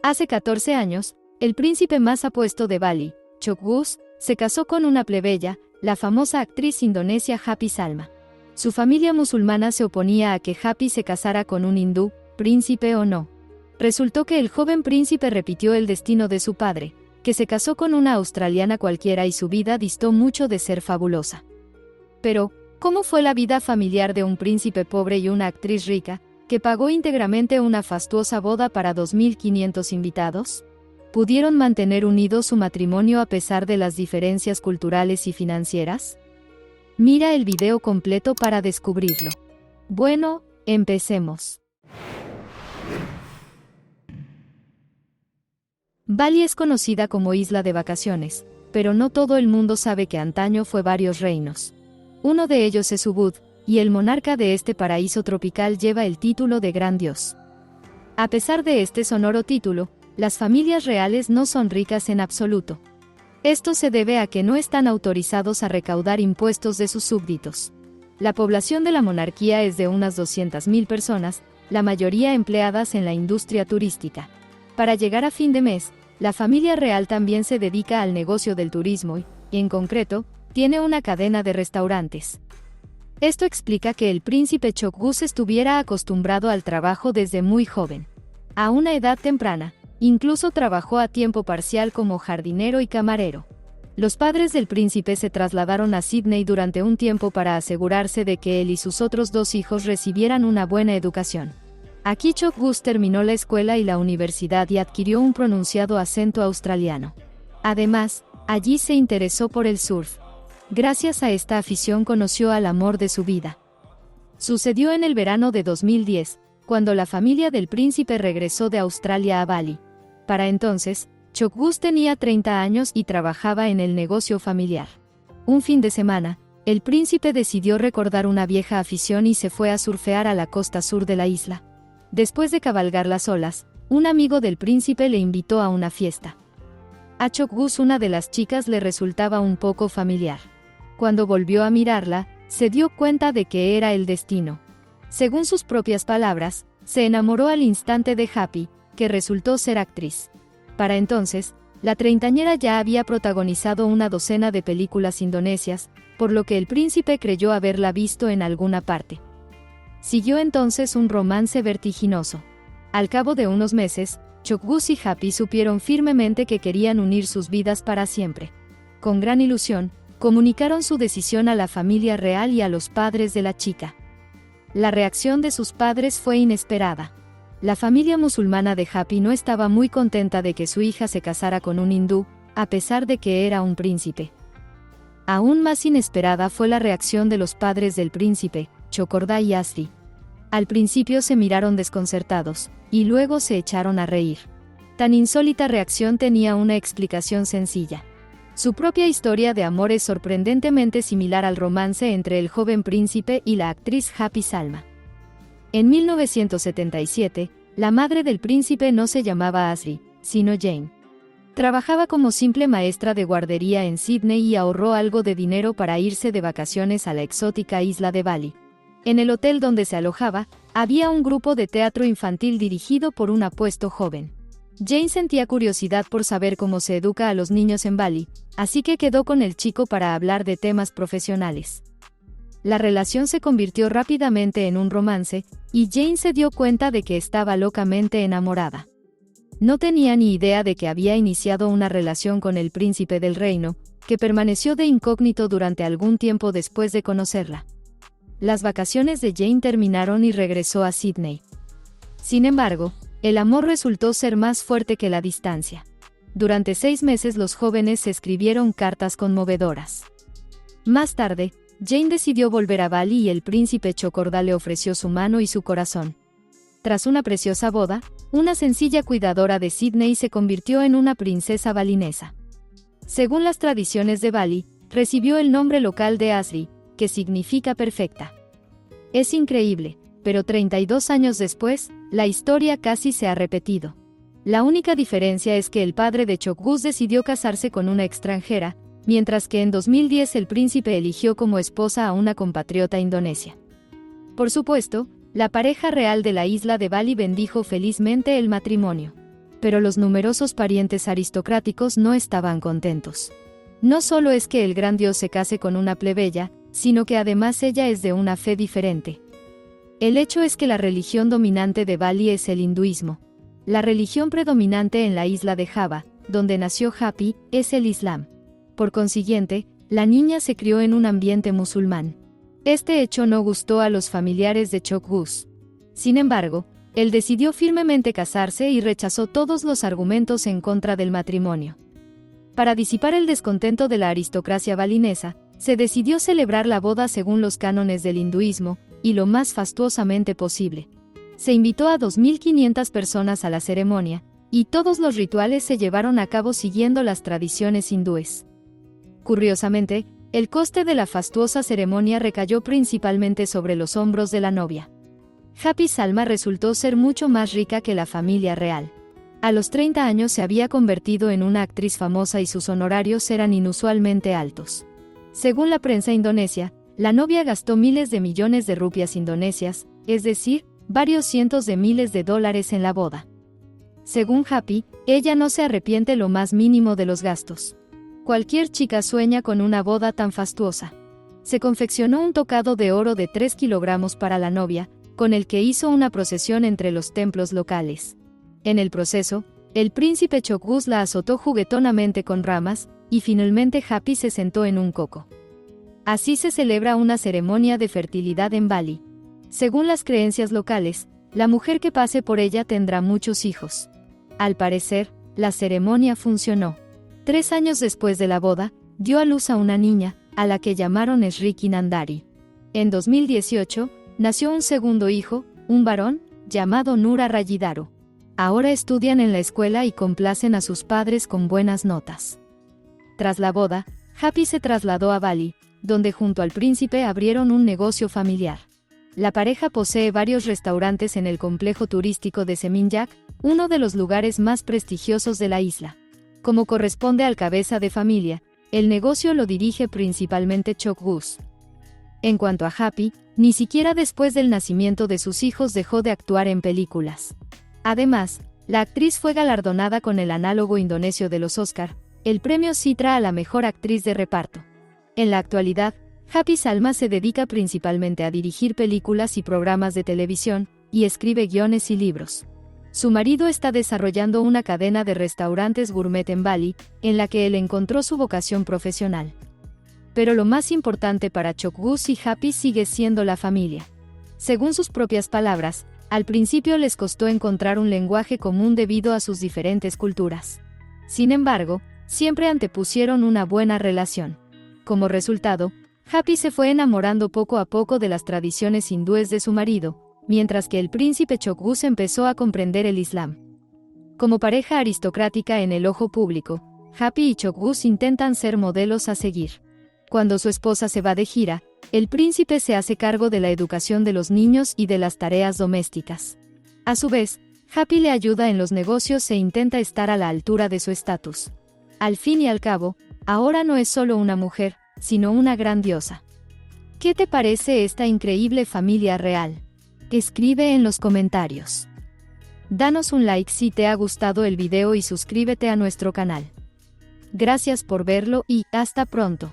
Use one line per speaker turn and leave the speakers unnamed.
Hace 14 años, el príncipe más apuesto de Bali, Chokkgus, se casó con una plebeya, la famosa actriz indonesia Happy Salma. Su familia musulmana se oponía a que Happy se casara con un hindú, príncipe o no. Resultó que el joven príncipe repitió el destino de su padre, que se casó con una australiana cualquiera y su vida distó mucho de ser fabulosa. Pero, ¿cómo fue la vida familiar de un príncipe pobre y una actriz rica, que pagó íntegramente una fastuosa boda para 2.500 invitados? ¿Pudieron mantener unido su matrimonio a pesar de las diferencias culturales y financieras? Mira el video completo para descubrirlo. Bueno, empecemos. Bali es conocida como isla de vacaciones, pero no todo el mundo sabe que antaño fue varios reinos. Uno de ellos es Ubud, y el monarca de este paraíso tropical lleva el título de Gran Dios. A pesar de este sonoro título, las familias reales no son ricas en absoluto. Esto se debe a que no están autorizados a recaudar impuestos de sus súbditos. La población de la monarquía es de unas 200.000 personas, la mayoría empleadas en la industria turística. Para llegar a fin de mes, la familia real también se dedica al negocio del turismo y, en concreto, tiene una cadena de restaurantes. Esto explica que el príncipe Chokkgus estuviera acostumbrado al trabajo desde muy joven. A una edad temprana, incluso trabajó a tiempo parcial como jardinero y camarero. Los padres del príncipe se trasladaron a Sídney durante un tiempo para asegurarse de que él y sus otros dos hijos recibieran una buena educación. Aquí Chokkgus terminó la escuela y la universidad y adquirió un pronunciado acento australiano. Además, allí se interesó por el surf. Gracias a esta afición conoció al amor de su vida. Sucedió en el verano de 2010, cuando la familia del príncipe regresó de Australia a Bali. Para entonces, Chokkgus tenía 30 años y trabajaba en el negocio familiar. Un fin de semana, el príncipe decidió recordar una vieja afición y se fue a surfear a la costa sur de la isla. Después de cabalgar las olas, un amigo del príncipe le invitó a una fiesta. A Chokkgus una de las chicas le resultaba un poco familiar. Cuando volvió a mirarla, se dio cuenta de que era el destino. Según sus propias palabras, se enamoró al instante de Happy, que resultó ser actriz. Para entonces, la treintañera ya había protagonizado una docena de películas indonesias, por lo que el príncipe creyó haberla visto en alguna parte. Siguió entonces un romance vertiginoso. Al cabo de unos meses, Chokkgus y Happy supieron firmemente que querían unir sus vidas para siempre. Con gran ilusión, comunicaron su decisión a la familia real y a los padres de la chica. La reacción de sus padres fue inesperada. La familia musulmana de Happy no estaba muy contenta de que su hija se casara con un hindú, a pesar de que era un príncipe. Aún más inesperada fue la reacción de los padres del príncipe, Chokorda y Asri. Al principio se miraron desconcertados, y luego se echaron a reír. Tan insólita reacción tenía una explicación sencilla. Su propia historia de amor es sorprendentemente similar al romance entre el joven príncipe y la actriz Happy Salma. En 1977, la madre del príncipe no se llamaba Asri, sino Jane. Trabajaba como simple maestra de guardería en Sídney y ahorró algo de dinero para irse de vacaciones a la exótica isla de Bali. En el hotel donde se alojaba, había un grupo de teatro infantil dirigido por un apuesto joven. Jane sentía curiosidad por saber cómo se educa a los niños en Bali, así que quedó con el chico para hablar de temas profesionales. La relación se convirtió rápidamente en un romance, y Jane se dio cuenta de que estaba locamente enamorada. No tenía ni idea de que había iniciado una relación con el príncipe del reino, que permaneció de incógnito durante algún tiempo después de conocerla. Las vacaciones de Jane terminaron y regresó a Sídney. Sin embargo, el amor resultó ser más fuerte que la distancia. Durante 6 meses los jóvenes se escribieron cartas conmovedoras. Más tarde, Jane decidió volver a Bali y el príncipe Chokorda le ofreció su mano y su corazón. Tras una preciosa boda, una sencilla cuidadora de Sídney se convirtió en una princesa balinesa. Según las tradiciones de Bali, recibió el nombre local de Asri, que significa perfecta. Es increíble, pero 32 años después, la historia casi se ha repetido. La única diferencia es que el padre de Chokkgus decidió casarse con una extranjera, mientras que en 2010 el príncipe eligió como esposa a una compatriota indonesia. Por supuesto, la pareja real de la isla de Bali bendijo felizmente el matrimonio. pero los numerosos parientes aristocráticos no estaban contentos. No solo es que el gran dios se case con una plebeya, sino que además ella es de una fe diferente. El hecho es que la religión dominante de Bali es el hinduismo. La religión predominante en la isla de Java, donde nació Happy, es el Islam. Por consiguiente, la niña se crió en un ambiente musulmán. Este hecho no gustó a los familiares de Chok-Gus. Sin embargo, él decidió firmemente casarse y rechazó todos los argumentos en contra del matrimonio. Para disipar el descontento de la aristocracia balinesa, se decidió celebrar la boda según los cánones del hinduismo, y lo más fastuosamente posible. Se invitó a 2.500 personas a la ceremonia, y todos los rituales se llevaron a cabo siguiendo las tradiciones hindúes. Curiosamente, el coste de la fastuosa ceremonia recayó principalmente sobre los hombros de la novia. Happy Salma resultó ser mucho más rica que la familia real. A los 30 años se había convertido en una actriz famosa y sus honorarios eran inusualmente altos. Según la prensa indonesia, la novia gastó miles de millones de rupias indonesias, es decir, varios cientos de miles de dólares en la boda. Según Happy, ella no se arrepiente lo más mínimo de los gastos. Cualquier chica sueña con una boda tan fastuosa. Se confeccionó un tocado de oro de 3 kilogramos para la novia, con el que hizo una procesión entre los templos locales. En el proceso, el príncipe Chok-Gus la azotó juguetonamente con ramas, y finalmente Happy se sentó en un coco. Así se celebra una ceremonia de fertilidad en Bali. Según las creencias locales, la mujer que pase por ella tendrá muchos hijos. Al parecer, la ceremonia funcionó. 3 años después de la boda, dio a luz a una niña, a la que llamaron Sriki Nandari. En 2018, nació un segundo hijo, un varón, llamado Nura Rayidaru. Ahora estudian en la escuela y complacen a sus padres con buenas notas. Tras la boda, Happy se trasladó a Bali, donde junto al príncipe abrieron un negocio familiar. La pareja posee varios restaurantes en el complejo turístico de Seminyak, uno de los lugares más prestigiosos de la isla. Como corresponde al cabeza de familia, el negocio lo dirige principalmente Chok-Gus. En cuanto a Happy, ni siquiera después del nacimiento de sus hijos dejó de actuar en películas. Además, la actriz fue galardonada con el análogo indonesio de los Oscar, el premio Citra a la mejor actriz de reparto. En la actualidad, Happy Salma se dedica principalmente a dirigir películas y programas de televisión, y escribe guiones y libros. Su marido está desarrollando una cadena de restaurantes gourmet en Bali, en la que él encontró su vocación profesional. Pero lo más importante para Chok-Gus y Happy sigue siendo la familia. Según sus propias palabras, al principio les costó encontrar un lenguaje común debido a sus diferentes culturas. Sin embargo, siempre antepusieron una buena relación. Como resultado, Happy se fue enamorando poco a poco de las tradiciones hindúes de su marido, mientras que el príncipe Chok-Gus empezó a comprender el Islam. Como pareja aristocrática en el ojo público, Happy y Chok-Gus intentan ser modelos a seguir. Cuando su esposa se va de gira, el príncipe se hace cargo de la educación de los niños y de las tareas domésticas. A su vez, Happy le ayuda en los negocios e intenta estar a la altura de su estatus. Al fin y al cabo, ahora no es solo una mujer, sino una gran diosa. ¿Qué te parece esta increíble familia real? Escribe en los comentarios. Danos un like si te ha gustado el video y suscríbete a nuestro canal. Gracias por verlo y hasta pronto.